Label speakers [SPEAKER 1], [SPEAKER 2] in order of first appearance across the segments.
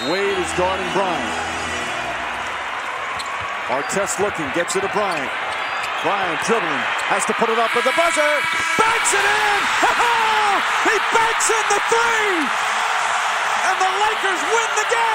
[SPEAKER 1] Wade is guarding Bryant. Artest looking, gets it to Bryant. Bryant dribbling, has to put it up at the buzzer. Banks it in! He banks in the three! And the Lakers win the game!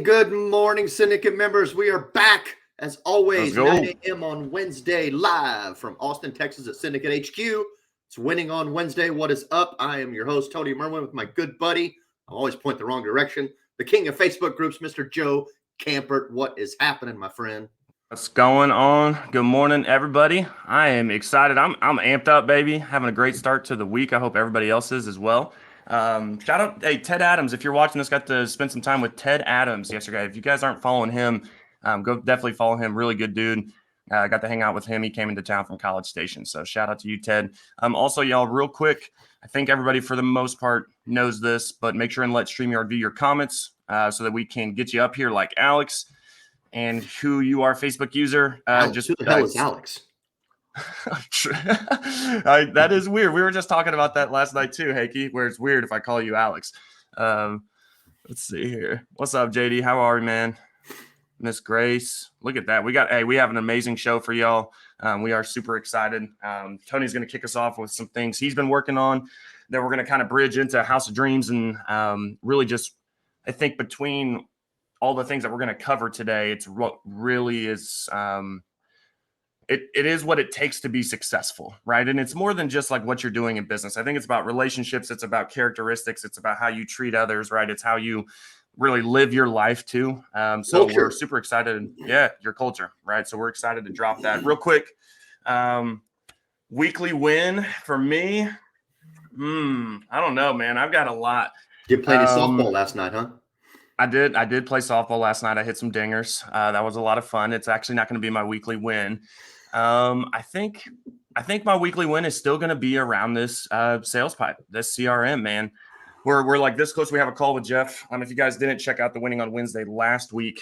[SPEAKER 2] Good morning, Syndicate members. We are back, as always, 9 a.m. on Wednesday, live from Austin, Texas at Syndicate HQ. It's Winning on Wednesday. What is up? I am your host, Tony Merwin, with my good buddy. I always point the wrong direction. The king of Facebook groups, Mr. Joe Campert. What is happening, my friend?
[SPEAKER 3] What's going on? Good morning, everybody. I am excited. I'm amped up, baby. Having a great start to the week. I hope everybody else is as well. Shout out, hey, Ted Adams. If you're watching this, got to spend some time with Ted Adams yesterday. If you guys aren't following him, go definitely follow him. Really good dude. Got to hang out with him. He came into town from College Station. So shout out to you, Ted. Also, y'all, real quick, I think everybody for the most part knows this, but make sure and let StreamYard view your comments so that we can get you up here like Alex. And who you are, Facebook user.
[SPEAKER 2] Alex, who the hell is Alex?
[SPEAKER 3] That is weird. We were just talking about that last night too, Hakey, where it's weird if I call you Alex. Let's see here. What's up, JD? How are you, man? Miss Grace. Look at that. We have an amazing show for y'all. We are super excited. Tony's going to kick us off with some things he's been working on that we're going to kind of bridge into House of Dreams and really just, I think, between all the things that we're going to cover today, it's what really is it is what it takes to be successful, right? And it's more than just like what you're doing in business. I think it's about relationships. It's about characteristics. It's about how you treat others, right? It's how you really live your life too. So we're super excited. Yeah, your culture, right? So we're excited to drop that real quick. Weekly win for me. I don't know, man. I've got a lot.
[SPEAKER 2] You played softball last night, huh?
[SPEAKER 3] I did play softball last night. I hit some dingers. That was a lot of fun. It's actually not going to be my weekly win. I think my weekly win is still going to be around this sales pipe, this CRM, man. We're like this close. We have a call with Jeff. If you guys didn't check out the Winning on Wednesday last week,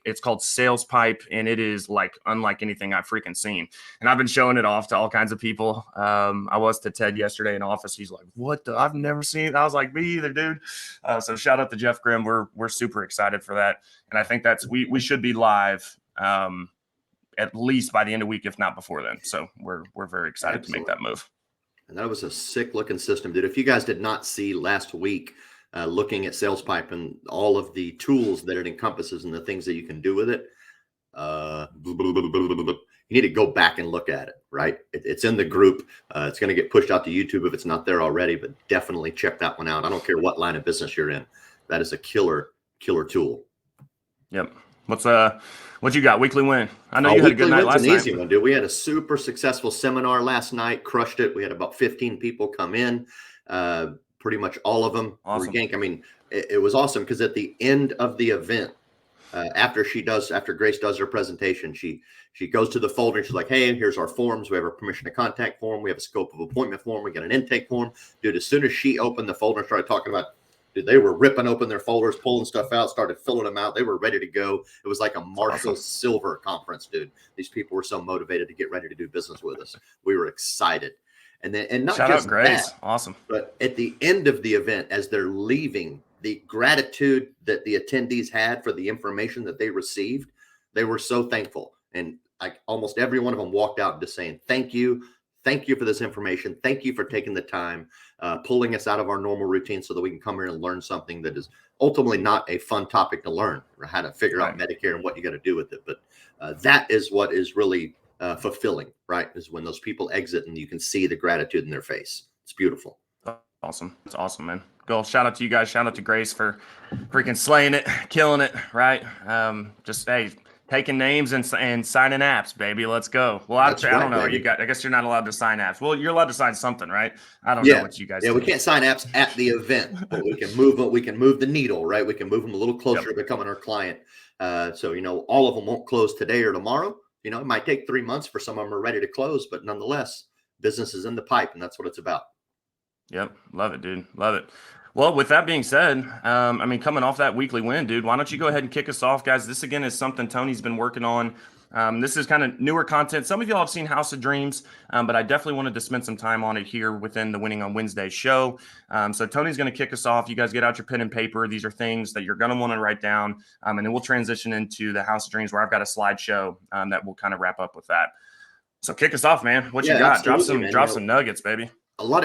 [SPEAKER 3] it's called Sales Pipe, and it is like unlike anything I've freaking seen. And I've been showing it off to all kinds of people. I was to Ted yesterday in office. He's like, "What? I've never seen it." I was like, "Me either, dude." So shout out to Jeff Grimm. We're super excited for that, and I think we should be live at least by the end of the week, if not before then. So we're very excited to make that move.
[SPEAKER 2] And that was a sick looking system, dude. If you guys did not see last week, looking at Sales Pipe and all of the tools that it encompasses and the things that you can do with it, you need to go back and look at it, right? It's in the group. It's going to get pushed out to YouTube if it's not there already, but definitely check that one out. I don't care what line of business you're in. That is a killer tool.
[SPEAKER 3] Yep. What you got? Weekly win. I know you had a good night last night.
[SPEAKER 2] Easy one, dude. We had a super successful seminar last night. Crushed it. We had about 15 people come in. Pretty much all of them were yank. I mean, it was awesome because at the end of the event, after Grace does her presentation, she goes to the folder and she's like, "Hey, here's our forms. We have a permission to contact form. We have a scope of appointment form. We got an intake form." Dude, as soon as she opened the folder and started talking about, dude, they were ripping open their folders, pulling stuff out, started filling them out. They were ready to go. It was like a Marshall Silver conference, dude. These people were so motivated to get ready to do business with us. We were excited. And not
[SPEAKER 3] shout
[SPEAKER 2] just
[SPEAKER 3] out Grace.
[SPEAKER 2] That,
[SPEAKER 3] awesome.
[SPEAKER 2] But at the end of the event, as they're leaving, the gratitude that the attendees had for the information that they received, they were so thankful. And like almost every one of them walked out just saying, "Thank you. Thank you for this information. Thank you for taking the time, pulling us out of our normal routine so that we can come here and learn something that is ultimately not a fun topic to learn, or how to figure out Medicare and what you got to do with it. But that is what is really fulfilling, right? Is when those people exit and you can see the gratitude in their face. It's beautiful.
[SPEAKER 3] Awesome. It's awesome, man. Go. Shout out to you guys. Shout out to Grace for freaking slaying it, killing it, right? Just, hey, taking names and signing apps, baby. Let's go. Well, I don't know. I guess you're not allowed to sign apps. Well, you're allowed to sign something, right? I don't know what you guys do.
[SPEAKER 2] We can't sign apps at the event, but we can move them. We can move the needle, right? We can move them a little closer to becoming our client. So, all of them won't close today or tomorrow. It might take 3 months for some of them are ready to close, but nonetheless, business is in the pipe, and that's what it's about.
[SPEAKER 3] Yep. Love it, dude. Love it. Well, with that being said, coming off that weekly win, dude, why don't you go ahead and kick us off, guys? This, again, is something Tony's been working on. This is kind of newer content. Some of y'all have seen House of Dreams, but I definitely wanted to spend some time on it here within the Winning on Wednesday show. So Tony's going to kick us off. You guys get out your pen and paper. These are things that you're going to want to write down, and then we'll transition into the House of Dreams, where I've got a slideshow that will kind of wrap up with that. So kick us off, man. What you got? Drop some nuggets, baby.
[SPEAKER 2] A lot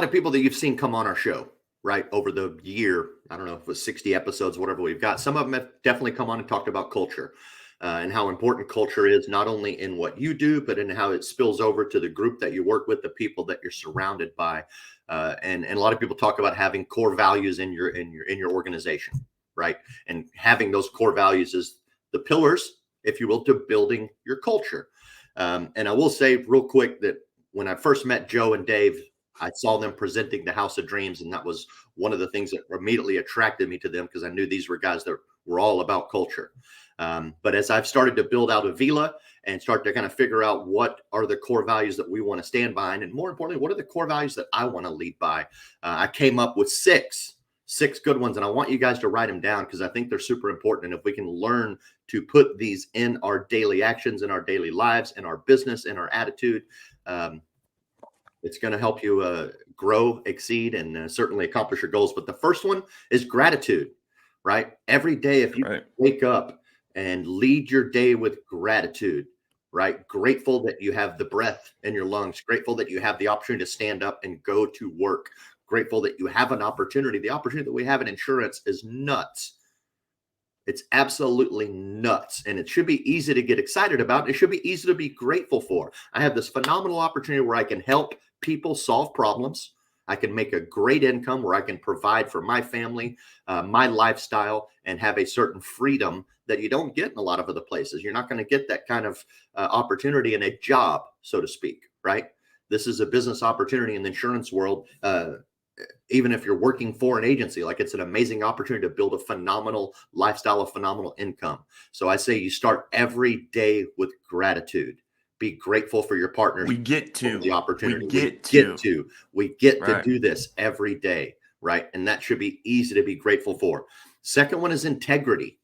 [SPEAKER 2] of people that you've seen come on our show, right, over the year, I don't know if it was 60 episodes, whatever we've got. Some of them have definitely come on and talked about culture and how important culture is, not only in what you do, but in how it spills over to the group that you work with, the people that you're surrounded by. And a lot of people talk about having core values in your organization, right? And having those core values is the pillars, if you will, to building your culture. And I will say real quick that when I first met Joe and Dave, I saw them presenting the House of Dreams, and that was one of the things that immediately attracted me to them, because I knew these were guys that were all about culture. But as I've started to build out Avila and start to kind of figure out what are the core values that we want to stand behind, and more importantly, what are the core values that I want to lead by, I came up with six good ones, and I want you guys to write them down because I think they're super important. And if we can learn to put these in our daily actions, in our daily lives, in our business, in our attitude, it's going to help you grow, exceed, and certainly accomplish your goals. But the first one is gratitude, right? Every day, if you wake up and lead your day with gratitude, right? Grateful that you have the breath in your lungs, grateful that you have the opportunity to stand up and go to work, grateful that you have an opportunity. The opportunity that we have in insurance is nuts. It's absolutely nuts. And it should be easy to get excited about. It should be easy to be grateful for. I have this phenomenal opportunity where I can help people solve problems. I can make a great income where I can provide for my family, my lifestyle, and have a certain freedom that you don't get in a lot of other places. You're not going to get that kind of opportunity in a job, so to speak, right? This is a business opportunity in the insurance world. Even if you're working for an agency, like, it's an amazing opportunity to build a phenomenal lifestyle, a phenomenal income. So I say you start every day with gratitude. Be grateful for your partners.
[SPEAKER 3] We get to
[SPEAKER 2] the opportunity.
[SPEAKER 3] We get to
[SPEAKER 2] do this every day, right? And that should be easy to be grateful for. Second one is integrity,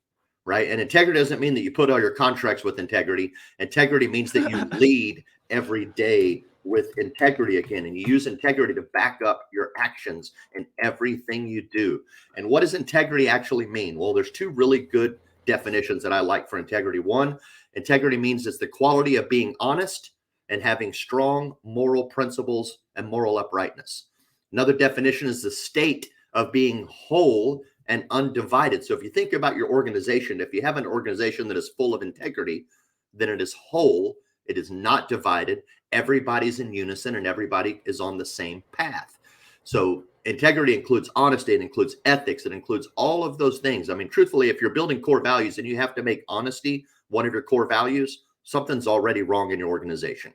[SPEAKER 2] right? And integrity doesn't mean that you put all your contracts with integrity. Integrity means that you lead every day with integrity again, and you use integrity to back up your actions in everything you do. And what does integrity actually mean? Well, there's two really good definitions that I like for integrity. One, integrity means it's the quality of being honest and having strong moral principles and moral uprightness. Another definition is the state of being whole and undivided. So if you think about your organization, if you have an organization that is full of integrity, then it is whole. It is not divided. Everybody's in unison and everybody is on the same path. So integrity includes honesty, it includes ethics, it includes all of those things. I mean, truthfully, if you're building core values and you have to make honesty one of your core values, something's already wrong in your organization,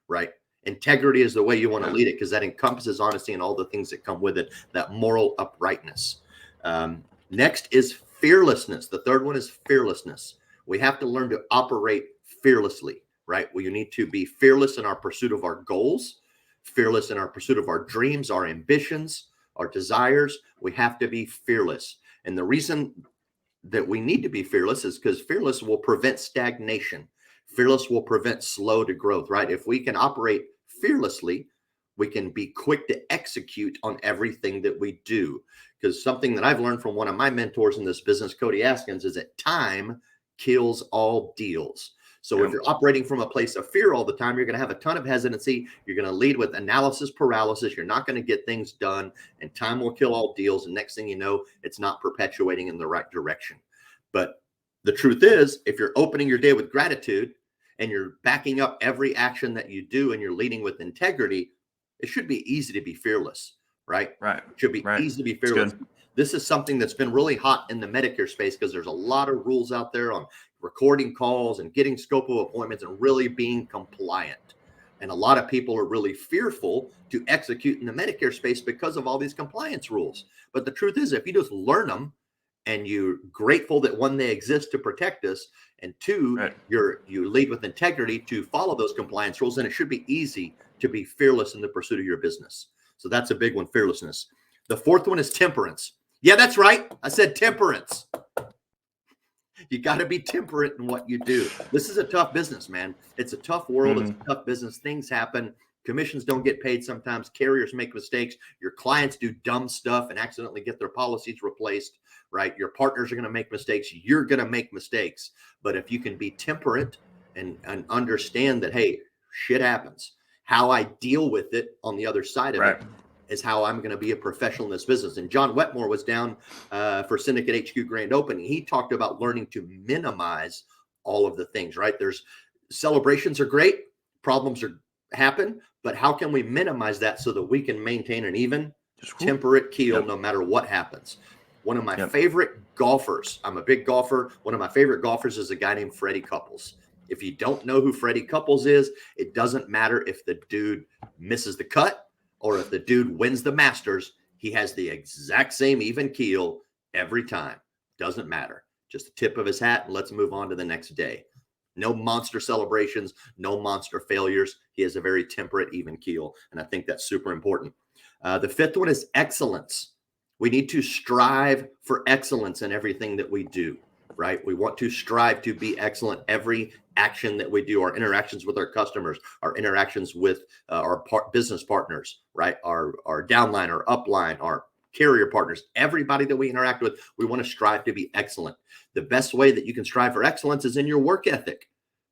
[SPEAKER 2] right? Integrity is the way you want to lead it, because that encompasses honesty and all the things that come with it, that moral uprightness. Next is fearlessness. The third one is fearlessness. We have to learn to operate fearlessly, right? Well, you need to be fearless in our pursuit of our goals, fearless in our pursuit of our dreams, our ambitions, our desires. We have to be fearless. And the reason that we need to be fearless is because fearless will prevent stagnation. Fearless will prevent slow to growth, right? If we can operate fearlessly, we can be quick to execute on everything that we do. Because something that I've learned from one of my mentors in this business, Cody Askins, is that time kills all deals. So if you're operating from a place of fear all the time, you're going to have a ton of hesitancy. You're going to lead with analysis paralysis. You're not going to get things done, and time will kill all deals. And next thing you know, it's not perpetuating in the right direction. But the truth is, if you're opening your day with gratitude and you're backing up every action that you do and you're leading with integrity, it should be easy to be fearless, right?
[SPEAKER 3] Right.
[SPEAKER 2] It should be easy to be fearless. This is something that's been really hot in the Medicare space because there's a lot of rules out there on recording calls and getting scope of appointments and really being compliant. And a lot of people are really fearful to execute in the Medicare space because of all these compliance rules. But the truth is, if you just learn them and you're grateful that one, they exist to protect us, and two, you lead with integrity to follow those compliance rules, then it should be easy to be fearless in the pursuit of your business. So that's a big one, fearlessness. The fourth one is temperance. Yeah, that's right. I said temperance. You got to be temperate in what you do. This is a tough business, man. It's a tough world. It's a tough business. Things happen. Commissions don't get paid sometimes. Carriers make mistakes. Your clients do dumb stuff and accidentally get their policies replaced, right? Your partners are going to make mistakes. You're going to make mistakes. But if you can be temperate and understand that, hey, shit happens. How I deal with it on the other side of it is how I'm going to be a professional in this business. And John Wetmore was down for Syndicate HQ Grand Opening. He talked about learning to minimize all of the things, right? There's celebrations are great. Problems happen, but how can we minimize that so that we can maintain an even temperate keel no matter what happens? One of my favorite golfers, I'm a big golfer. One of my favorite golfers is a guy named Freddie Couples. If you don't know who Freddie Couples is, it doesn't matter if the dude misses the cut or if the dude wins the Masters. He has the exact same even keel every time. Doesn't matter. Just the tip of his hat, and let's move on to the next day. No monster celebrations, no monster failures. He has a very temperate, even keel, and I think that's super important. The fifth one is excellence. We need to strive for excellence in everything that we do, right? We want to strive to be excellent every action that we do, our interactions with our customers, our interactions with our business partners, right? Our downline, our upline, our carrier partners, everybody that we interact with, we want to strive to be excellent. The best way that you can strive for excellence is in your work ethic.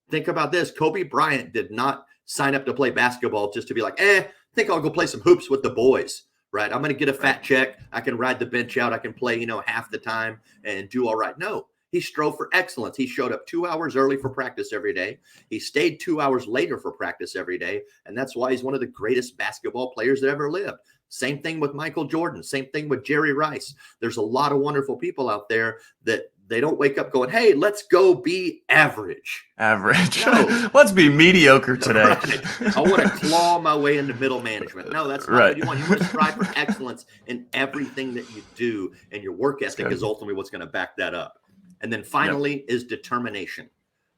[SPEAKER 2] Think about this. Kobe Bryant did not sign up to play basketball just to be like, I think I'll go play some hoops with the boys, right? I'm going to get a fat check. I can ride the bench out. I can play, half the time and do all right. No, he strove for excellence. He showed up 2 hours early for practice every day. He stayed 2 hours later for practice every day. And that's why he's one of the greatest basketball players that ever lived. Same thing with Michael Jordan. Same thing with Jerry Rice. There's a lot of wonderful people out there that they don't wake up going, hey, let's go be average.
[SPEAKER 3] No. Let's be mediocre today.
[SPEAKER 2] Right. I want to claw my way into middle management. No, that's not what you want. You want to strive for excellence in everything that you do. And your work ethic is ultimately what's going to back that up. And then finally is determination.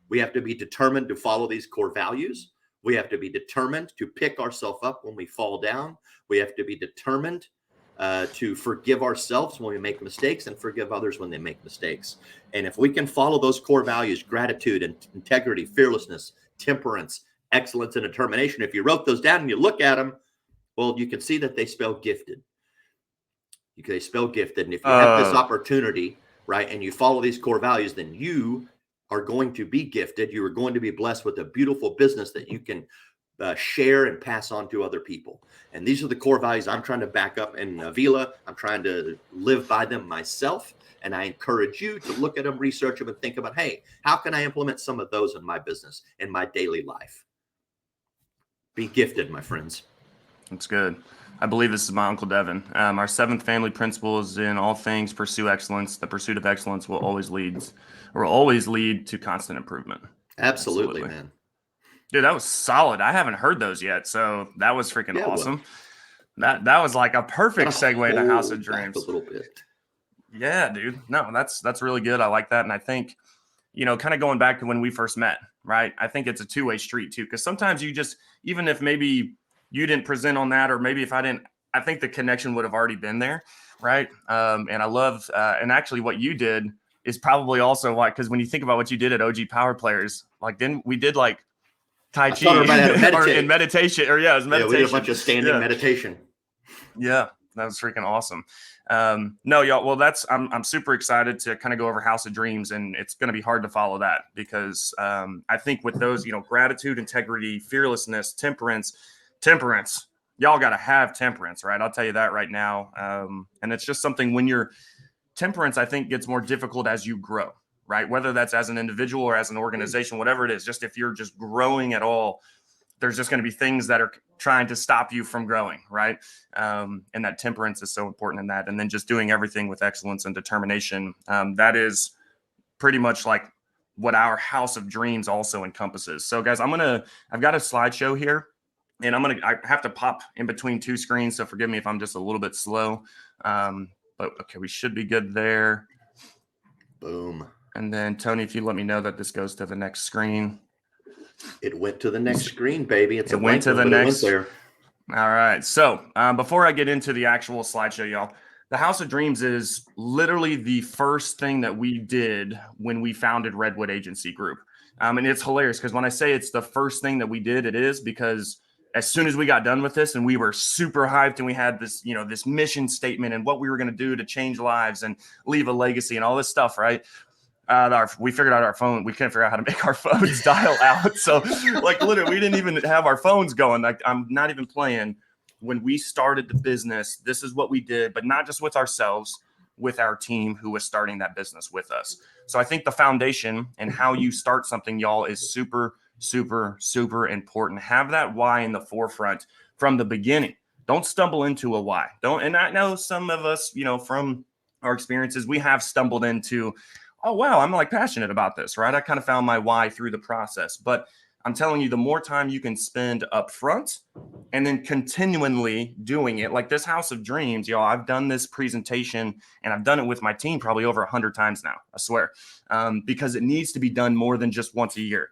[SPEAKER 2] We have to be determined to follow these core values. We have to be determined to pick ourselves up when we fall down. We have to be determined to forgive ourselves when we make mistakes and forgive others when they make mistakes. And if we can follow those core values, gratitude and integrity, fearlessness, temperance, excellence, and determination, if you wrote those down and you look at them, well, you can see that they spell gifted. They spell gifted. And if you have this opportunity, right, and you follow these core values, then you are going to be gifted. You are going to be blessed with a beautiful business that you can share and pass on to other people. And these are the core values I'm trying to back up in Avila. I'm trying to live by them myself. And I encourage you to look at them, research them, and think about, hey, how can I implement some of those in my business, in my daily life? Be gifted, my friends.
[SPEAKER 3] That's good. I believe this is my Uncle Devin. Our seventh family principle is in all things pursue excellence. The pursuit of excellence will always lead to constant improvement.
[SPEAKER 2] Absolutely, man.
[SPEAKER 3] Dude, that was solid. I haven't heard those yet, so that was freaking awesome. Well, that was like a perfect segue to House of Dreams.
[SPEAKER 2] A little bit.
[SPEAKER 3] Yeah, dude. No, that's really good. I like that, and I think, kind of going back to when we first met, right? I think it's a two-way street too, because sometimes you just, even if maybe you didn't present on that, or maybe if I didn't, I think the connection would have already been there, right? And I love, and actually what you did is probably also why, because when you think about what you did at OG Power Players, like then we did like Tai Chi
[SPEAKER 2] or meditation.
[SPEAKER 3] It was meditation.
[SPEAKER 2] Yeah, we did a bunch of standing meditation.
[SPEAKER 3] Yeah. That was freaking awesome. No, y'all. Well, I'm super excited to kind of go over House of Dreams, and it's going to be hard to follow that because I think with those, gratitude, integrity, fearlessness, temperance, y'all got to have temperance, right? I'll tell you that right now. And it's just something when you're temperance, I think gets more difficult as you grow, right? Whether that's as an individual or as an organization, whatever it is, just if you're just growing at all, there's just going to be things that are trying to stop you from growing, right? And that temperance is so important in that. And then just doing everything with excellence and determination. That is pretty much like what our House of Dreams also encompasses. So guys, I've got a slideshow here and I have to pop in between two screens. So forgive me if I'm just a little bit slow. But okay, we should be good there.
[SPEAKER 2] Boom.
[SPEAKER 3] And then Tony, if you let me know that this goes to the next screen.
[SPEAKER 2] It went to the next screen, baby. It
[SPEAKER 3] went to the next.
[SPEAKER 2] It went there.
[SPEAKER 3] All right. So before I get into the actual slideshow, y'all, the House of Dreams is literally the first thing that we did when we founded Redwood Agency Group. And it's hilarious because when I say it's the first thing that we did, it is because as soon as we got done with this and we were super hyped and we had this, this mission statement and what we were going to do to change lives and leave a legacy and all this stuff, right? We figured out our phone. We couldn't figure out how to make our phones dial out. So like literally we didn't even have our phones going. Like I'm not even playing. When we started the business, this is what we did, but not just with ourselves, with our team who was starting that business with us. So I think the foundation and how you start something, y'all, is super, super, super important. Have that why in the forefront from the beginning. Don't stumble into a why. And I know some of us, from our experiences, we have stumbled into, oh, wow, I'm like passionate about this, right? I kind of found my why through the process. But I'm telling you, the more time you can spend up front and then continually doing it, like this House of Dreams, y'all, I've done this presentation and I've done it with my team probably over 100 times now, I swear, because it needs to be done more than just once a year.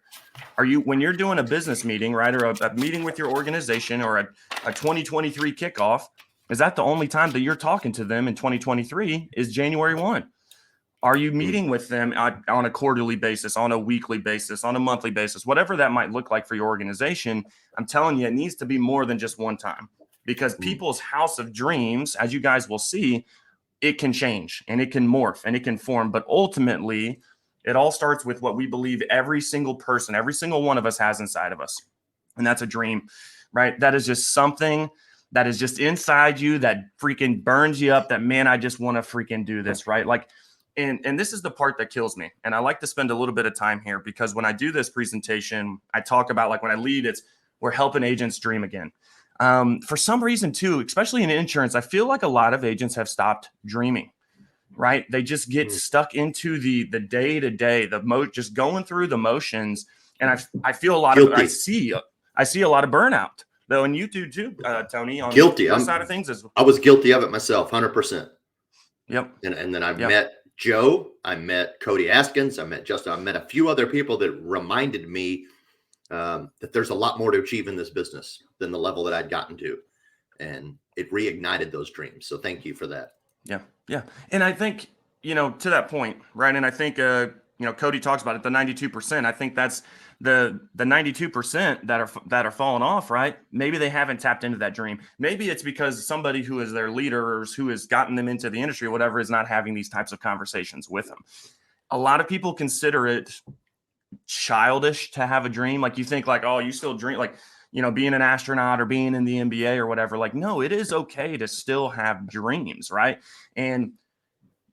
[SPEAKER 3] When you're doing a business meeting, right, or a meeting with your organization or a 2023 kickoff, is that the only time that you're talking to them in 2023 is January 1? Are you meeting with them on a quarterly basis, on a weekly basis, on a monthly basis, whatever that might look like for your organization? I'm telling you, it needs to be more than just one time because people's House of Dreams, as you guys will see, it can change and it can morph and it can form. But ultimately, it all starts with what we believe every single person, every single one of us has inside of us. And that's a dream, right? That is just something that is just inside you that freaking burns you up that, man, I just want to freaking do this, right? Like, And this is the part that kills me. And I like to spend a little bit of time here because when I do this presentation, I talk about like when I lead, we're helping agents dream again. For some reason too, especially in insurance, I feel like a lot of agents have stopped dreaming, right? They just get stuck into the day-to-day, just going through the motions. And I feel a lot of, I see a lot of burnout though. And you do too, Tony, on
[SPEAKER 2] Guilty.
[SPEAKER 3] this side of things.
[SPEAKER 2] I was guilty of it myself, 100%.
[SPEAKER 3] Yep.
[SPEAKER 2] And then I met Joe, I met Cody Askins, I met Justin, I met a few other people that reminded me that there's a lot more to achieve in this business than the level that I'd gotten to. And it reignited those dreams. So thank you for that.
[SPEAKER 3] Yeah. Yeah. And I think, to that point, right. And I think, Cody talks about it, the 92%. I think that's the 92% that are falling off, right? Maybe they haven't tapped into that dream. Maybe it's because somebody who is their leader or who has gotten them into the industry or whatever is not having these types of conversations with them. A lot of people consider it childish to have a dream. Like you think like, oh, you still dream, like, being an astronaut or being in the NBA or whatever. Like, no, it is okay to still have dreams, right? And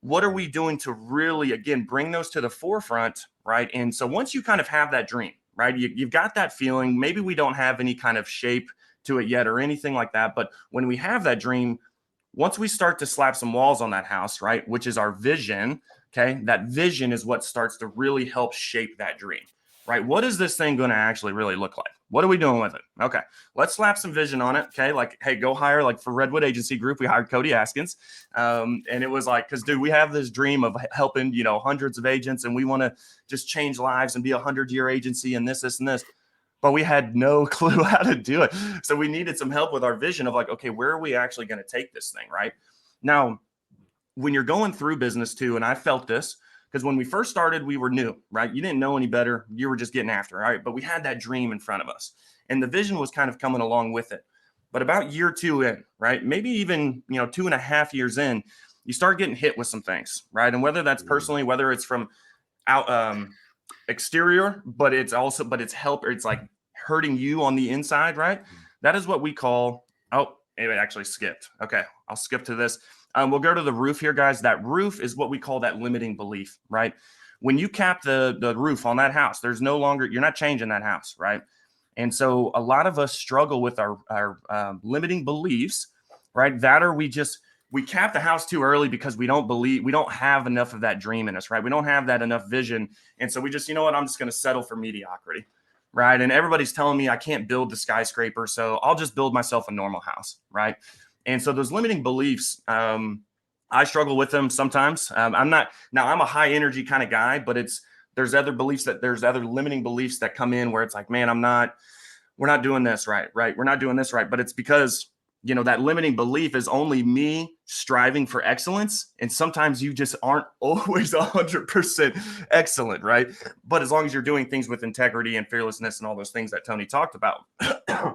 [SPEAKER 3] what are we doing to really, again, bring those to the forefront, right? And so once you kind of have that dream, right, you've got that feeling, maybe we don't have any kind of shape to it yet or anything like that. But when we have that dream, once we start to slap some walls on that house, right, which is our vision, okay, that vision is what starts to really help shape that dream, right? What is this thing going to actually really look like? What are we doing with it? Okay, let's slap some vision on it. Okay, like, hey, go hire, like for Redwood Agency Group, we hired Cody Askins. And it was like, because, dude, we have this dream of helping, hundreds of agents, and we want to just change lives and be 100-year agency and this, and this. But we had no clue how to do it. So we needed some help with our vision of like, okay, where are we actually going to take this thing, right? Now, when you're going through business too, and I felt this, because when we first started, we were new, right? You didn't know any better. You were just getting after it, right? But we had that dream in front of us. And the vision was kind of coming along with it. But about year 2 in, right? Maybe even, 2.5 years in, you start getting hit with some things, right? And whether that's personally, whether it's from out exterior, but it's like hurting you on the inside, right? That is what we call, it actually skipped. Okay, I'll skip to this. We'll go to the roof here, guys. That roof is what we call that limiting belief, right? When you cap the roof on that house, you're not changing that house, right? And so a lot of us struggle with our limiting beliefs, right? That or we cap the house too early because we don't have enough of that dream in us, right? We don't have that enough vision. And so we just, I'm just going to settle for mediocrity, right? And everybody's telling me I can't build the skyscraper, so I'll just build myself a normal house, right? And so those limiting beliefs, I struggle with them sometimes. I'm a high energy kind of guy, but there's other limiting beliefs that come in where it's like, man, we're not doing this right? We're not doing this right. But it's because, that limiting belief is only me striving for excellence. And sometimes you just aren't always 100% excellent, right? But as long as you're doing things with integrity and fearlessness and all those things that Tony talked about,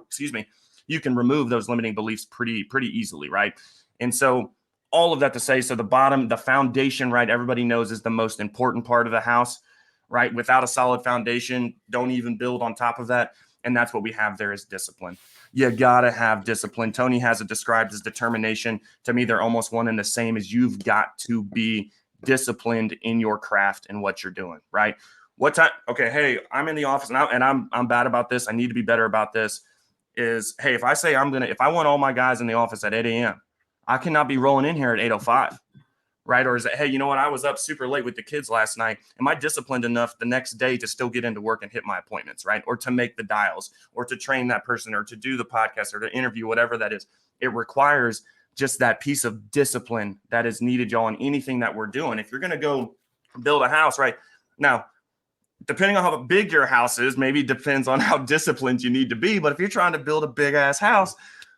[SPEAKER 3] excuse me, you can remove those limiting beliefs pretty easily, right? And so all of that to say, so the foundation, right, everybody knows is the most important part of the house, right? Without a solid foundation, don't even build on top of that. And that's what we have there is discipline. You got to have discipline. Tony has it described as determination. To me, they're almost one and the same. As you've got to be disciplined in your craft and what you're doing, right? What time? Okay, hey, I'm in the office now, and I'm bad about this. I need to be better about this. Hey, if I say if I want all my guys in the office at 8 a.m., I cannot be rolling in here at 8:05. Right? Or is it, hey, you know what? I was up super late with the kids last night. Am I disciplined enough the next day to still get into work and hit my appointments, right? Or to make the dials, or to train that person, or to do the podcast, or to interview, whatever that is. It requires just that piece of discipline that is needed, y'all, in anything that we're doing. If you're going to go build a house, right? Now, depending on how big your house is, maybe depends on how disciplined you need to be. But if you're trying to build a big ass house,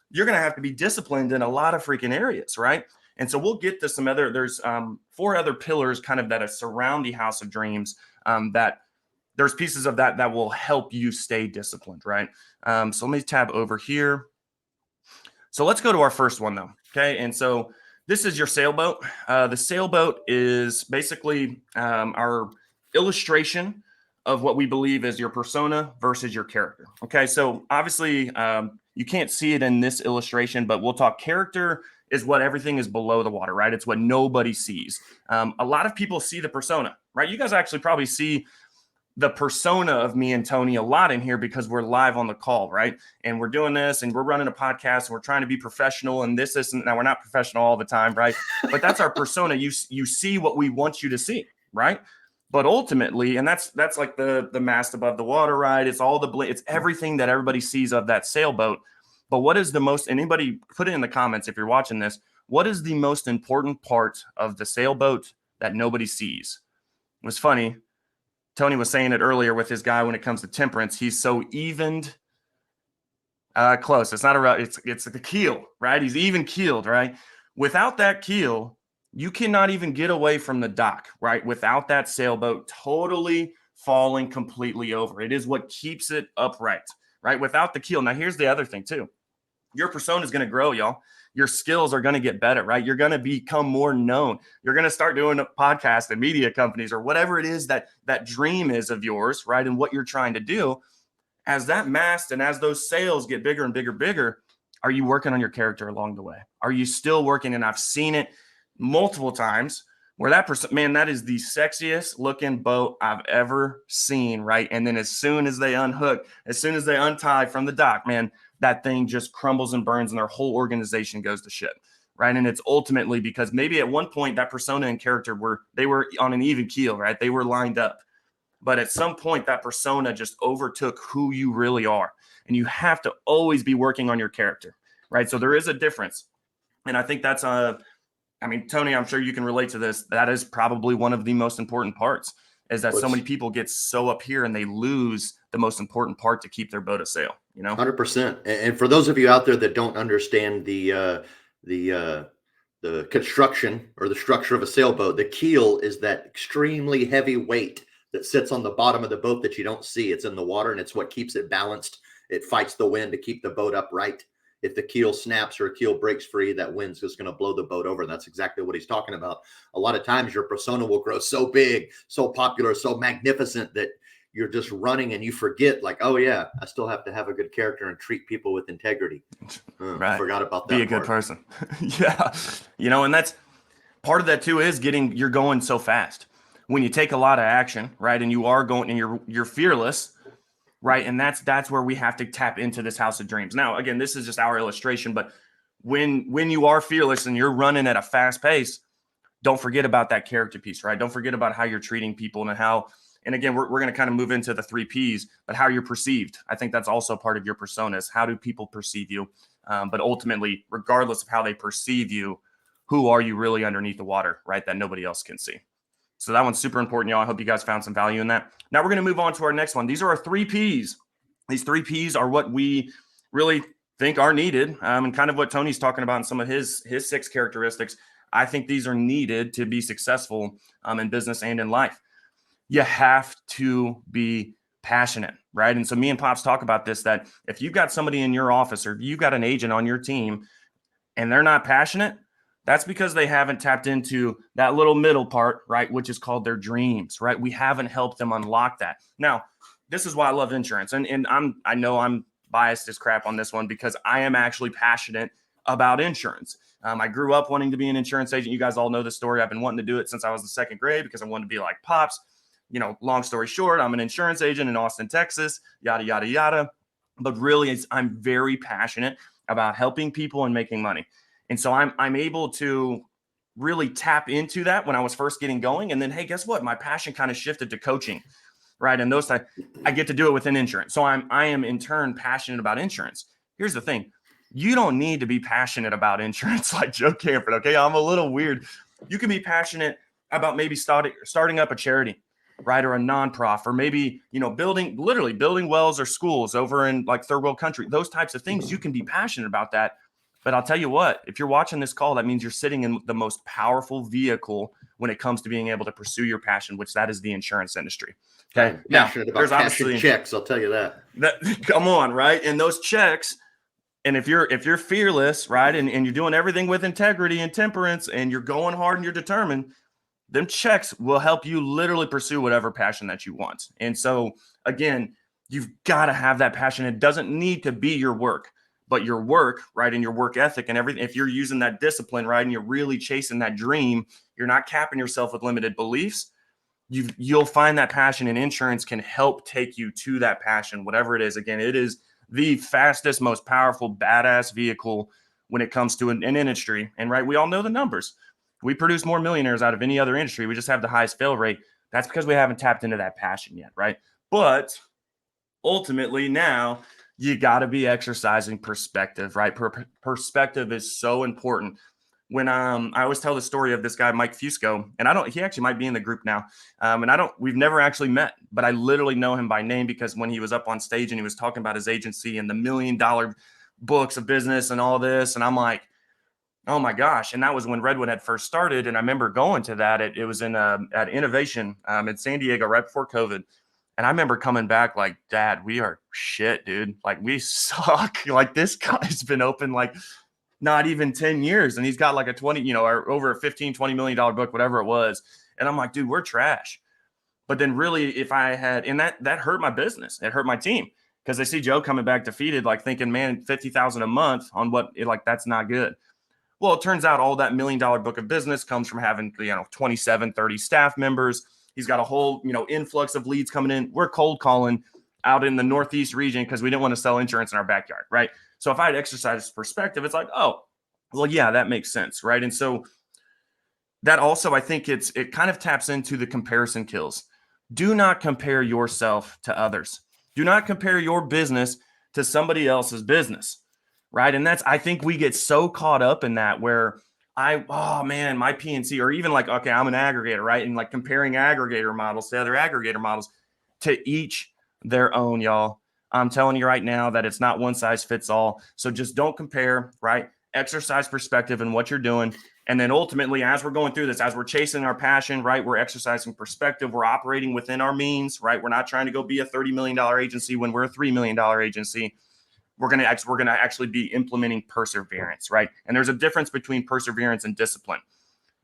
[SPEAKER 3] you're going to have to be disciplined in a lot of freaking areas, right? And so we'll get to there's 4 other pillars kind of that surround the house of dreams, that there's pieces of that will help you stay disciplined, right? So let me tab over here. So let's go to our first one though. Okay. And so this is your sailboat. The sailboat is basically our illustration of what we believe is your persona versus your character. Okay. So obviously you can't see it in this illustration, but we'll talk character is what everything is below the water, right? It's what nobody sees. A lot of people see the persona, right? You guys actually probably see the persona of me and Tony a lot in here because we're live on the call, right? And we're doing this and we're running a podcast and we're trying to be professional, and this isn't, now we're not professional all the time, right? But that's our persona. You see what we want you to see, right? But ultimately, and that's like the mast above the water, right? It's it's everything that everybody sees of that sailboat. But what is the most, anybody put it in the comments if you're watching this, what is the most important part of the sailboat that nobody sees? It was funny. Tony was saying it earlier with his guy when it comes to temperance. He's so evened. Close. It's not it's the keel, right? He's even keeled, right? Without that keel, you cannot even get away from the dock, right? Without that sailboat totally falling completely over. It is what keeps it upright, right? Without the keel. Now, here's the other thing too. Your persona is going to grow, y'all. Your skills are going to get better, right? You're going to become more known. You're going to start doing a podcast and media companies or whatever it is that dream is of yours, right? And what you're trying to do. As that mast and as those sails get bigger and bigger, are you working on your character along the way? Are you still working? And I've seen it multiple times where that person, man, that is the sexiest looking boat I've ever seen, right? And then as soon as they unhook, as soon as they untie from the dock, man, that thing just crumbles and burns and their whole organization goes to shit, right? And it's ultimately because maybe at one point that persona and character were on an even keel, right? They were lined up. But at some point that persona just overtook who you really are. And you have to always be working on your character, right? So there is a difference. And I think that's Tony, I'm sure you can relate to this. That is probably one of the most important parts, is that so many people get so up here and they lose the most important part to keep their boat a sail,
[SPEAKER 2] 100%. And for those of you out there that don't understand the construction or the structure of a sailboat, the keel is that extremely heavy weight that sits on the bottom of the boat that you don't see. It's in the water and it's what keeps it balanced. It fights the wind to keep the boat upright. if the keel snaps or a keel breaks free, that wind's just going to blow the boat over. That's exactly what he's talking about. A lot of times your persona will grow so big, so popular, so magnificent that you're just running and you forget, like, oh yeah, I still have to have a good character and treat people with integrity.
[SPEAKER 3] Right.
[SPEAKER 2] Forgot about that.
[SPEAKER 3] Be a good person. Yeah. And that's part of that too, is you're going so fast. When you take a lot of action, right, and you are going and you're fearless, right, and that's where we have to tap into this house of dreams. Now, again, this is just our illustration, but when you are fearless and you're running at a fast pace, don't forget about that character piece, right? Don't forget about how you're treating people and again, we're going to kind of move into the 3 Ps, but how you're perceived. I think that's also part of your personas. How do people perceive you? But ultimately, regardless of how they perceive you, who are you really underneath the water, right, that nobody else can see? So that one's super important, y'all. I hope you guys found some value in that. Now we're going to move on to our next one. These are our 3 Ps. These 3 Ps are what we really think are needed, and kind of what Tony's talking about in some of his 6 characteristics. I think these are needed to be successful in business and in life. You have to be passionate, right? And so me and Pops talk about this, that if you've got somebody in your office or if you've got an agent on your team and they're not passionate, that's because they haven't tapped into that little middle part, right, which is called their dreams, right? We haven't helped them unlock that. Now, this is why I love insurance. And I know I'm biased as crap on this one because I am actually passionate about insurance. I grew up wanting to be an insurance agent. You guys all know the story. I've been wanting to do it since I was in 2nd grade because I wanted to be like Pops. Long story short, I'm an insurance agent in Austin, Texas, yada, yada, yada. But really, I'm very passionate about helping people and making money. And so I'm able to really tap into that when I was first getting going. And then, hey, guess what? My passion kind of shifted to coaching, right? And those times I get to do it within insurance. So I am in turn passionate about insurance. Here's the thing. You don't need to be passionate about insurance like Joe Camford. Okay. I'm a little weird. You can be passionate about maybe starting up a charity, right? Or a nonprofit, or maybe, building wells or schools over in like 3rd world country, those types of things. You can be passionate about that. But I'll tell you what, if you're watching this call, that means you're sitting in the most powerful vehicle when it comes to being able to pursue your passion, which that is the insurance industry. Okay.
[SPEAKER 2] Now, there's obviously checks. I'll tell you that.
[SPEAKER 3] Come on, right? And those checks, and if you're fearless, right, and you're doing everything with integrity and temperance, and you're going hard and you're determined, them checks will help you literally pursue whatever passion that you want. And so, again, you've got to have that passion. It doesn't need to be your work, but your work, right, and your work ethic and everything. If you're using that discipline, right, and you're really chasing that dream, you're not capping yourself with limited beliefs. You'll find that passion, and insurance can help take you to that passion, whatever it is. Again, it is the fastest, most powerful, badass vehicle when it comes to an industry. And right, we all know the numbers. We produce more millionaires out of any other industry. We just have the highest fail rate. That's because we haven't tapped into that passion yet, right? But ultimately now you got to be exercising perspective, right? Perspective is so important. When I always tell the story of this guy, Mike Fusco, and he actually might be in the group now. We've never actually met, but I literally know him by name because when he was up on stage and he was talking about his agency and the $1 million books of business and all this, and I'm like, oh my gosh. And that was when Redwood had first started. And I remember going to that. It was at Innovation in San Diego right before COVID. And I remember coming back like, Dad, we are shit, dude. Like, we suck. Like, this guy's been open like not even 10 years. And he's got like a 20, or over a $15-20 million book, whatever it was. And I'm like, dude, we're trash. But then really, if I had, and that hurt my business. It hurt my team because they see Joe coming back defeated, like thinking, man, $50,000 a month on that's not good. Well, it turns out all that $1 million book of business comes from having, 27, 30 staff members. He's got a whole, influx of leads coming in. We're cold calling out in the Northeast region because we didn't want to sell insurance in our backyard, right? So if I had exercised perspective, it's like, oh, well, yeah, that makes sense, right? And so that also, I think it kind of taps into the comparison kills. Do not compare yourself to others. Do not compare your business to somebody else's business. Right. And I think we get so caught up in that where my PNC, or even like, okay, I'm an aggregator, right? And like comparing aggregator models to other aggregator models, to each their own, y'all. I'm telling you right now that it's not one size fits all. So just don't compare, right? Exercise perspective in what you're doing. And then ultimately, as we're going through this, as we're chasing our passion, right? We're exercising perspective. We're operating within our means, right? We're not trying to go be a $30 million agency when we're a $3 million agency. we're going to actually be implementing perseverance, right? And there's a difference between perseverance and discipline.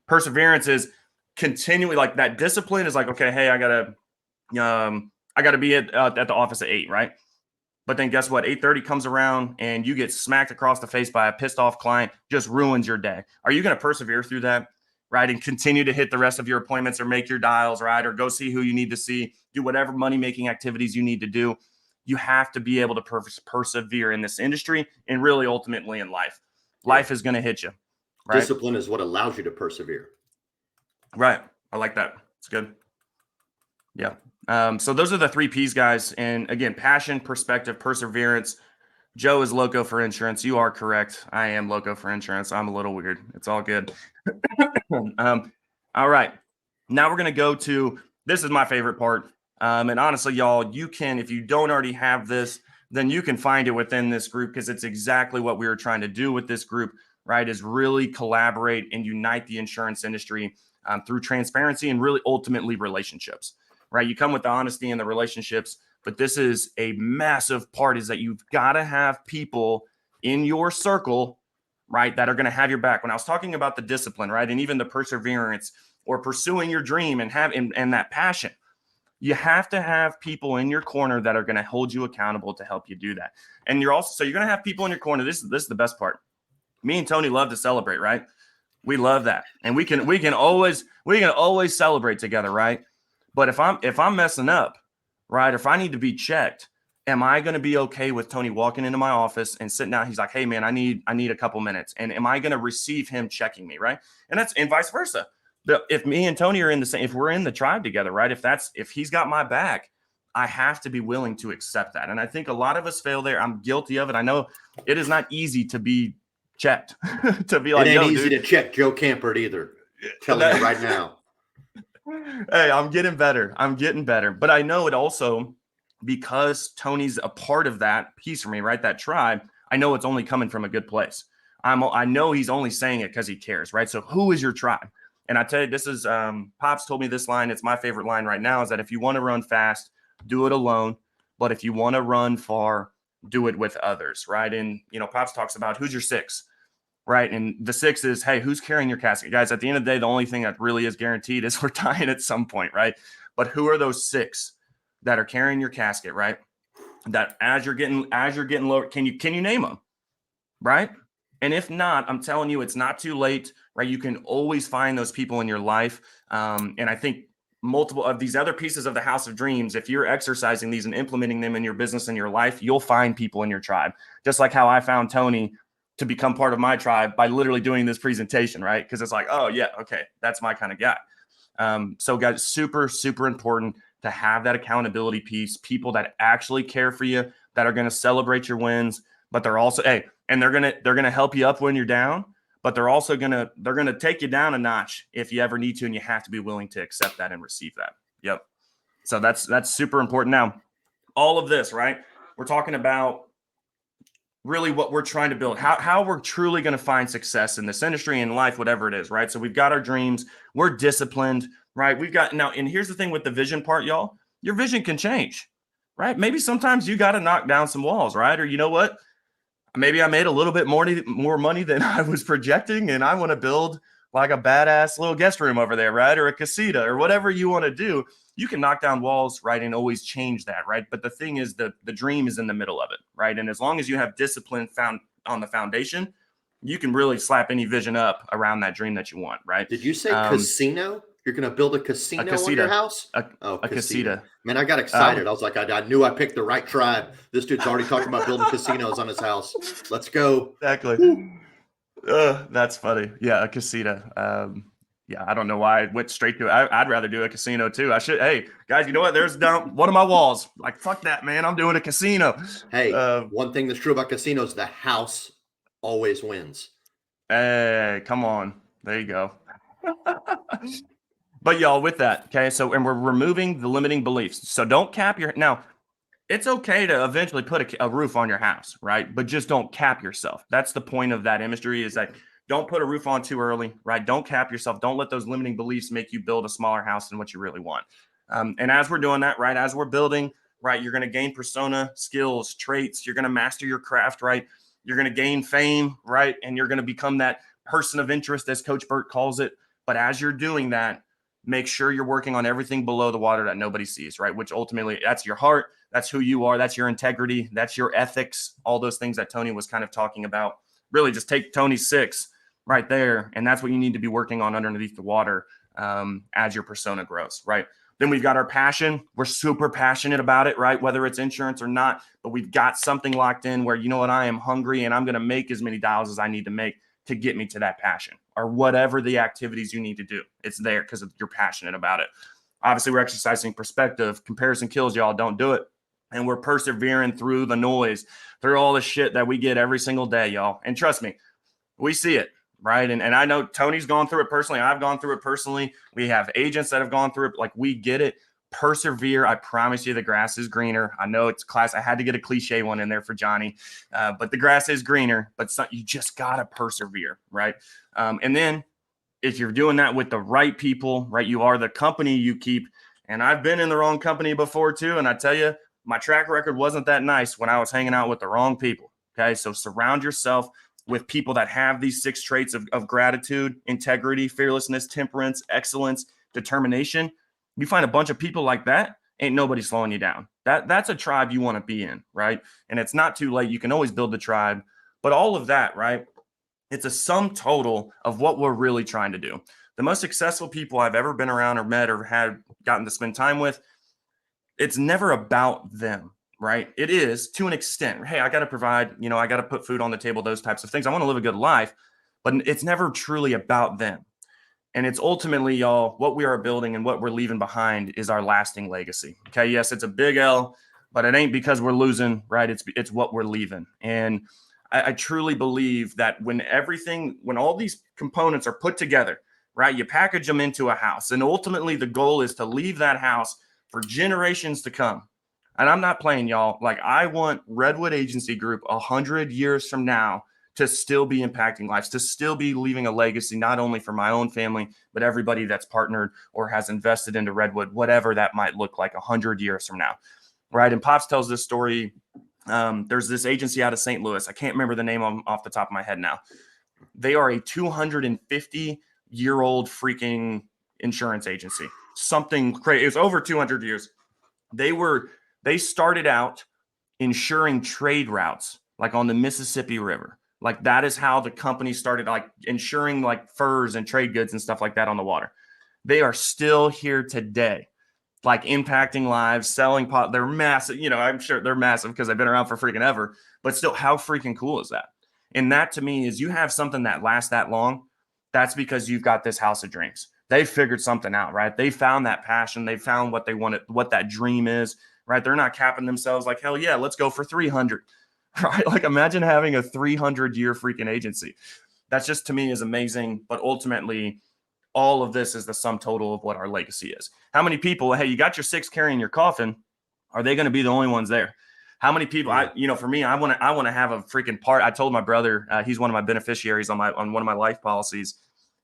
[SPEAKER 3] Perseverance is continually like that. Discipline is like, okay, hey, I gotta be at the office at 8, right? But then guess what? 8:30 comes around and you get smacked across the face by a pissed off client, just ruins your day. Are you going to persevere through that, right? And continue to hit the rest of your appointments or make your dials, right? Or go see who you need to see, do whatever money-making activities you need to do. You have to be able to persevere in this industry and really ultimately in life. Life is going to hit you, right?
[SPEAKER 2] Discipline is what allows you to persevere.
[SPEAKER 3] Right. I like that. It's good. Yeah. So those are the 3 P's, guys. And again, passion, perspective, perseverance. Joe is loco for insurance. You are correct. I am loco for insurance. I'm a little weird. It's all good. All right. Now we're going to go to, this is my favorite part. And honestly, y'all, you can, if you don't already have this, then you can find it within this group, because it's exactly what we were trying to do with this group, right? Is really collaborate and unite the insurance industry through transparency and really ultimately relationships. Right? You come with the honesty and the relationships, but this is a massive part, is that you've got to have people in your circle, right, that are going to have your back. When I was talking about the discipline, right, and even the perseverance or pursuing your dream and that passion, you have to have people in your corner that are going to hold you accountable to help you do that. And you're going to have people in your corner. This is the best part. Me and Tony love to celebrate, right? We love that. And we can always celebrate together, right? But if I'm messing up, right, if I need to be checked, am I going to be okay with Tony walking into my office and sitting down? He's like, hey, man, I need a couple minutes. And am I going to receive him checking me, right? And vice versa. But if me and Tony are if we're in the tribe together, right, if he's got my back, I have to be willing to accept that. And I think a lot of us fail there. I'm guilty of it. I know it is not easy to be checked, to be like,
[SPEAKER 2] it ain't easy to check Joe Campert either. Telling you right now.
[SPEAKER 3] Hey, I'm getting better. But I know it also, because Tony's a part of that piece for me, right? That tribe, I know it's only coming from a good place. I know he's only saying it because he cares, right? So who is your tribe? And I tell you, this is, Pops told me this line. It's my favorite line right now, is that if you want to run fast, do it alone. But if you want to run far, do it with others, right? And, Pops talks about who's your 6. Right. And the 6 is, hey, who's carrying your casket? Guys, at the end of the day, the only thing that really is guaranteed is we're dying at some point. Right. But who are those 6 that are carrying your casket? Right. That as you're getting lower, can you name them? Right. And if not, I'm telling you, it's not too late. Right. You can always find those people in your life. And I think multiple of these other pieces of the House of Dreams, if you're exercising these and implementing them in your business and your life, you'll find people in your tribe. Just like how I found Tony to become part of my tribe by literally doing this presentation, right? Because it's like, oh yeah, okay, that's my kind of guy. So guys, super, super important to have that accountability piece, people that actually care for you, that are going to celebrate your wins, but they're also, and they're going to help you up when you're down, but they're also going to take you down a notch if you ever need to, and you have to be willing to accept that and receive that. Yep. So that's super important. Now, all of this, right? We're talking about really what we're trying to build, how we're truly going to find success in this industry, in life, whatever it is, right? So we've got our dreams, we're disciplined, right? We've got now, and here's the thing with the vision part, y'all, your vision can change, right? Maybe sometimes you got to knock down some walls, right? Or you know what? Maybe I made a little bit more money than I was projecting, and I want to build like a badass little guest room over there, right? Or a casita, or whatever you want to do. You can knock down walls, right, and always change that, right? But the thing is, the dream is in the middle of it, right? And as long as you have discipline found on the foundation, you can really slap any vision up around that dream that you want, right?
[SPEAKER 2] Did you say casino? You're going to build a casino on your house?
[SPEAKER 3] A casita.
[SPEAKER 2] Man, I got excited. I was like, I knew I picked the right tribe. This dude's already talking about building casinos on his house. Let's go.
[SPEAKER 3] Exactly. That's funny. Yeah, a casita. Yeah, I don't know why I went straight to it. I'd rather do a casino too. Hey, guys, you know what? There's down one of my walls. Like, fuck that, man. I'm doing a casino.
[SPEAKER 2] Hey, one thing that's true about casinos, the house always wins.
[SPEAKER 3] Hey, come on. There you go. But y'all, with that, okay, so, and we're removing the limiting beliefs. So don't cap now, it's okay to eventually put a roof on your house, right? But just don't cap yourself. That's the point of that imagery, is that don't put a roof on too early, right? Don't cap yourself. Don't let those limiting beliefs make you build a smaller house than what you really want. And as we're doing that, right, as we're building right? You're going to gain persona, skills, traits. You're going to master your craft, right? You're going to gain fame, right? And you're going to become that person of interest, as Coach Burt calls it. But as you're doing that, make sure you're working on everything below the water that nobody sees, right? Which ultimately, that's your heart. That's who you are. That's your integrity. That's your ethics. All those things that Tony was kind of talking about. Really just take Tony's 6 right there. And that's what you need to be working on underneath the water as your persona grows, right? Then we've got our passion. We're super passionate about it, right? Whether it's insurance or not, but we've got something locked in where, you know what, I am hungry and I'm going to make as many dials as I need to make to get me to that passion, or whatever the activities you need to do. It's there because you're passionate about it. Obviously, we're exercising perspective. Comparison kills, y'all. Don't do it. And we're persevering through the noise, through all the shit that we get every single day, y'all. And trust me, we see it, right? And I know Tony's gone through it personally. I've gone through it personally. We have agents that have gone through it. Like, we get it. Persevere. I promise you the grass is greener. I know it's class. I had to get a cliche one in there for Johnny, but the grass is greener, but you just got to persevere, right? And then if you're doing that with the right people, right, you are the company you keep. And I've been in the wrong company before too. And I tell you, my track record wasn't that nice when I was hanging out with the wrong people. Okay. So surround yourself with people that have these 6 traits of gratitude, integrity, fearlessness, temperance, excellence, determination. You find a bunch of people like that, ain't nobody slowing you down. That's a tribe you want to be in, right? And it's not too late. You can always build the tribe. But all of that, right, it's a sum total of what we're really trying to do. The most successful people I've ever been around or met or had gotten to spend time with, it's never about them, right? It is to an extent. Hey, I got to provide, I got to put food on the table, those types of things. I want to live a good life, but it's never truly about them. And it's ultimately, y'all, what we are building and what we're leaving behind is our lasting legacy. Okay, yes, it's a big L, but it ain't because we're losing, right? It's what we're leaving. And I truly believe that when all these components are put together, right, you package them into a house. And ultimately, the goal is to leave that house for generations to come. And I'm not playing, y'all. Like, I want Redwood Agency Group 100 years from now to still be impacting lives, to still be leaving a legacy, not only for my own family, but everybody that's partnered or has invested into Redwood, whatever that might look like 100 years from now, right? And Pops tells this story. There's this agency out of St. Louis. I can't remember the name off the top of my head now. They are a 250-year-old freaking insurance agency. Something crazy. It's over 200 years. They started out insuring trade routes, like on the Mississippi River. Like, that is how the company started, like, insuring like furs and trade goods and stuff like that on the water. They are still here today, like, impacting lives, selling pot. They're massive. I'm sure they're massive because they've been around for freaking ever, but still, how freaking cool is that? And that to me is, you have something that lasts that long. That's because you've got this house of dreams. They figured something out, right? They found that passion. They found what they wanted, what that dream is, right? They're not capping themselves like, hell yeah, let's go for 300. Right? Like, imagine having a 300-year freaking agency. That's just, to me, is amazing. But ultimately, all of this is the sum total of what our legacy is. How many people, hey, you got your 6 carrying your coffin. Are they going to be the only ones there? How many people, for me, I want to have a freaking part. I told my brother, he's one of my beneficiaries on one of my life policies.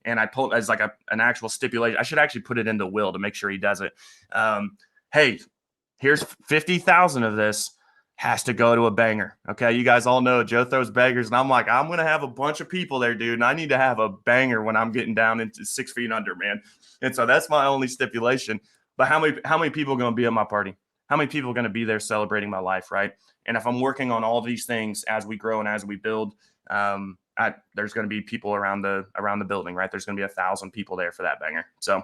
[SPEAKER 3] And I pulled as like an actual stipulation. I should actually put it in the will to make sure he does it. Hey, here's 50,000 of this. Has to go to a banger. Okay. You guys all know Joe throws bangers. And I'm like, I'm going to have a bunch of people there, dude. And I need to have a banger when I'm getting down into 6 feet under, man. And so that's my only stipulation. But how many people are going to be at my party? How many people are going to be there celebrating my life? Right. And if I'm working on all these things as we grow and as we build, there's going to be people around the building, right? There's going to be 1,000 people there for that banger. So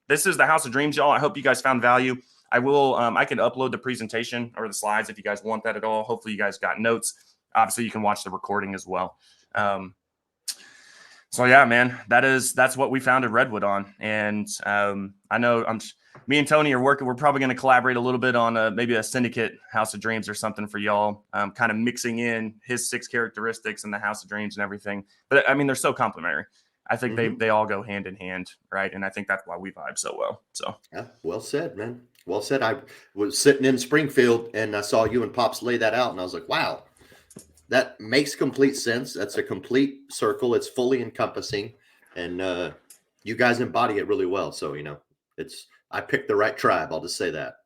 [SPEAKER 3] this is the House of Dreams, y'all. I hope you guys found value. I will, I can upload the presentation or the slides if you guys want that at all. Hopefully you guys got notes. Obviously you can watch the recording as well. So yeah, man, that's what we founded Redwood on. And I know me and Tony are working. We're probably going to collaborate a little bit on maybe a syndicate House of Dreams or something for y'all, kind of mixing in his 6 characteristics and the House of Dreams and everything. But I mean, they're so complementary. I think they all go hand in hand, right? And I think that's why we vibe so well. So
[SPEAKER 2] yeah, well said, man. Well said. I was sitting in Springfield and I saw you and Pops lay that out, and I was like, wow, that makes complete sense. That's a complete circle. It's fully encompassing, and you guys embody it really well. So I picked the right tribe. I'll just say that.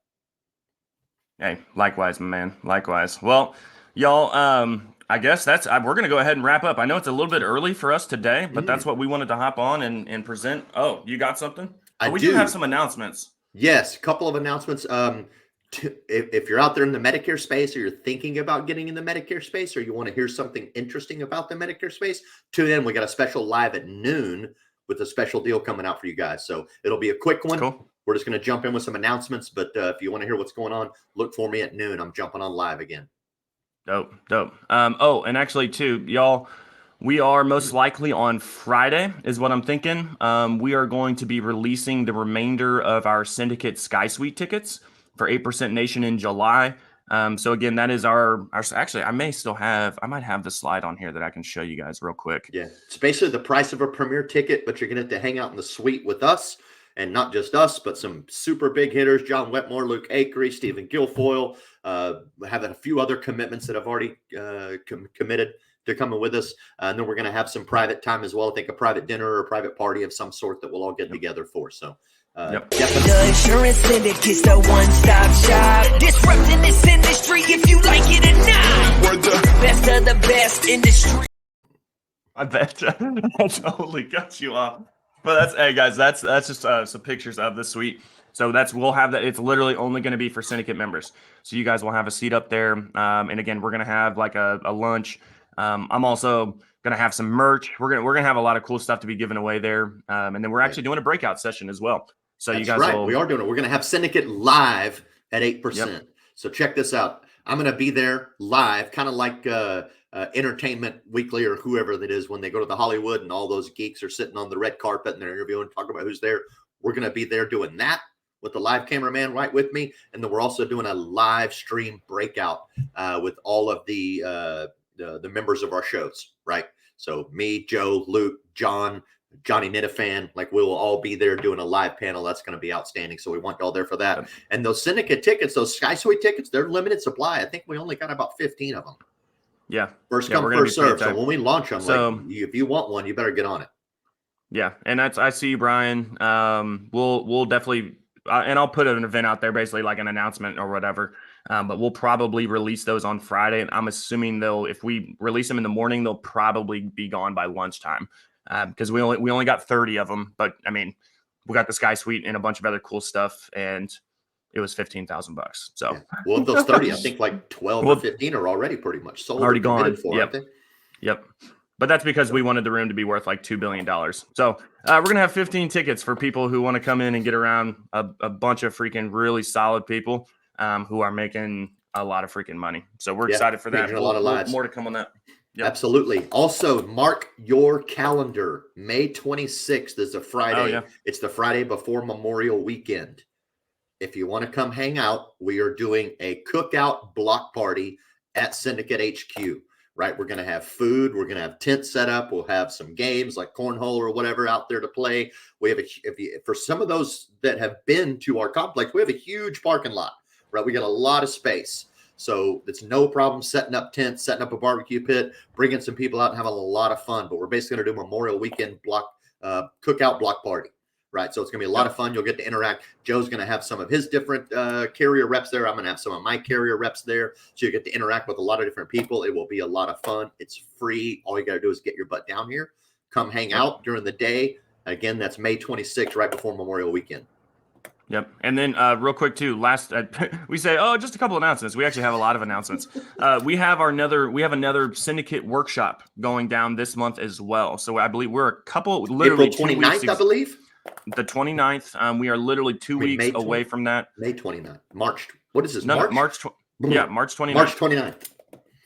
[SPEAKER 3] Hey, likewise, my man. Likewise. Well, y'all, I guess we're going to go ahead and wrap up. I know it's a little bit early for us today, but that's what we wanted to hop on and present. Oh, you got something? We do have some announcements.
[SPEAKER 2] Yes, a couple of announcements. If you're out there in the Medicare space, or you're thinking about getting in the Medicare space, or you want to hear something interesting about the Medicare space, tune in. We got a special live at noon with a special deal coming out for you guys. So it'll be a quick one.
[SPEAKER 3] Cool.
[SPEAKER 2] We're just going to jump in with some announcements, but if you want to hear what's going on, look for me at noon. I'm jumping on live again.
[SPEAKER 3] Dope. And actually, too, y'all, we are most likely on Friday, is what I'm thinking. We are going to be releasing the remainder of our Syndicate Sky Suite tickets for 8% Nation in July. So again, that is our actually, I might have the slide on here that I can show you guys real quick.
[SPEAKER 2] Yeah, it's basically the price of a premier ticket, but you're going to have to hang out in the suite with us. And not just us, but some super big hitters, John Wetmore, Luke Akery, Stephen Guilfoyle, having a few other commitments that have already committed to coming with us. And then we're going to have some private time as well. I think a private dinner or a private party of some sort that we'll all get together for. So
[SPEAKER 4] The Insurance Syndicate's the one-stop shop. Disrupting this industry if you like it or not. We're the best of the best industry.
[SPEAKER 3] I bet I totally cut you off. But that's just some pictures of the suite. So we'll have that. It's literally only going to be for Syndicate members. So you guys will have a seat up there. And again, we're going to have like a lunch. I'm also going to have some merch. We're going to have a lot of cool stuff to be given away there. And then we're actually doing a breakout session as well. So
[SPEAKER 2] That's
[SPEAKER 3] you guys
[SPEAKER 2] right. We are doing it. We're going to have Syndicate live at 8%.
[SPEAKER 3] Yep.
[SPEAKER 2] So check this out. I'm going to be there live, kind of like Entertainment Weekly or whoever that is when they go to the Hollywood and all those geeks are sitting on the red carpet and they're interviewing, talking about who's there. We're going to be there doing that with the live cameraman right with me. And then we're also doing a live stream breakout with all of the members of our shows, right? So me, Joe, Luke, John, Johnny Nitafan, like we'll all be there doing a live panel. That's going to be outstanding. So we want y'all there for that. Yep. And those Syndicate tickets, those Sky Suite tickets, they're limited supply. I think we only got about 15 of them.
[SPEAKER 3] Yeah.
[SPEAKER 2] First come, first serve. So when we launch them, if you want one, you better get on it.
[SPEAKER 3] Yeah. And I see you, Brian. We'll definitely, and I'll put an event out there, basically like an announcement or whatever. But we'll probably release those on Friday. And I'm assuming if we release them in the morning, they'll probably be gone by lunchtime. Because we only got 30 of them, but I mean, we got the Sky Suite and a bunch of other cool stuff, and it was $15,000. So,
[SPEAKER 2] well, of those 30, I think like 12 or 15 are already pretty much sold.
[SPEAKER 3] Already gone.
[SPEAKER 2] Yep.
[SPEAKER 3] Yep. But that's because we wanted the room to be worth like $2 billion. So we're gonna have 15 tickets for people who want to come in and get around a bunch of freaking really solid people who are making a lot of freaking money. So we're excited for that.
[SPEAKER 2] A lot of lives.
[SPEAKER 3] More to come on that. Yep.
[SPEAKER 2] Absolutely. Also, mark your calendar. May 26th is a Friday.
[SPEAKER 3] Oh, yeah.
[SPEAKER 2] It's the Friday before Memorial Weekend. If you want to come hang out, we are doing a cookout block party at Syndicate HQ, right? We're going to have food. We're going to have tents set up. We'll have some games like cornhole or whatever out there to play. We have for some of those that have been to our complex, we have a huge parking lot, right? We got a lot of space. So it's no problem setting up tents, setting up a barbecue pit, bringing some people out and having a lot of fun. But we're basically going to do Memorial Weekend cookout block party, right? So it's going to be a lot of fun. You'll get to interact. Joe's going to have some of his different carrier reps there. I'm going to have some of my carrier reps there. So you get to interact with a lot of different people. It will be a lot of fun. It's free. All you got to do is get your butt down here. Come hang out during the day. Again, that's May 26th, right before Memorial Weekend.
[SPEAKER 3] Yep. And then real quick too, we say, just a couple announcements. We actually have a lot of announcements. We have another Syndicate workshop going down this month as well. So I believe we're a couple, literally
[SPEAKER 2] April 29th, I believe.
[SPEAKER 3] The 29th. We are literally 2 weeks away from that.
[SPEAKER 2] May 29th. March. What is this?
[SPEAKER 3] No, March 29th.
[SPEAKER 2] March 29th.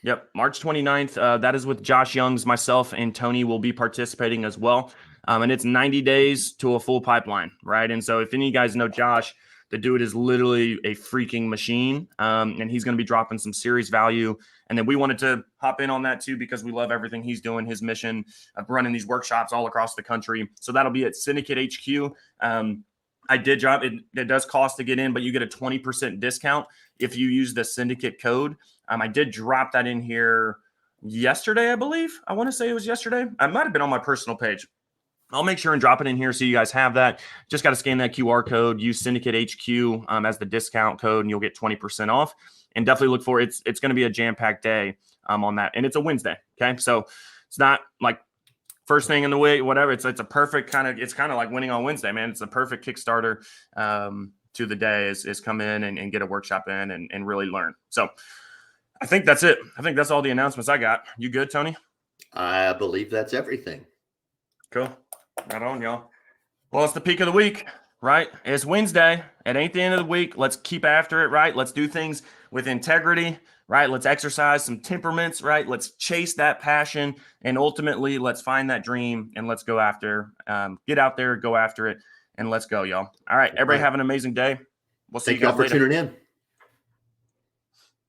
[SPEAKER 3] Yep. March 29th. That is with Josh Youngs, myself, and Tony will be participating as well. And it's 90 days to a full pipeline, right? And so if any of you guys know Josh, the dude is literally a freaking machine. And he's going to be dropping some serious value. And then we wanted to hop in on that too, because we love everything he's doing, his mission of running these workshops all across the country. So that'll be at Syndicate HQ. I did drop it. It does cost to get in, but you get a 20% discount if you use the Syndicate code. I did drop that in here yesterday, I believe. I want to say it was yesterday. I might have been on my personal page. I'll make sure and drop it in here so you guys have that. Just got to scan that QR code, use Syndicate HQ as the discount code, and you'll get 20% off. And definitely look for it. It's going to be a jam-packed day on that. And it's a Wednesday, okay? So it's not like first thing in the week, whatever. It's a perfect it's kind of like winning on Wednesday, man. It's a perfect Kickstarter to the day is come in and get a workshop in and really learn. So I think that's it. I think that's all the announcements I got. You good, Tony?
[SPEAKER 2] I believe that's everything.
[SPEAKER 3] Cool. Right on, y'all. Well, it's the peak of the week, right? It's Wednesday. It ain't the end of the week. Let's keep after it, right? Let's do things with integrity, right? Let's exercise some temperaments, right? Let's chase that passion. And ultimately, let's find that dream and let's go after, get out there, go after it, and let's go, y'all. All right. Everybody have an amazing day. We'll see you guys later.
[SPEAKER 2] Thank y'all for tuning in.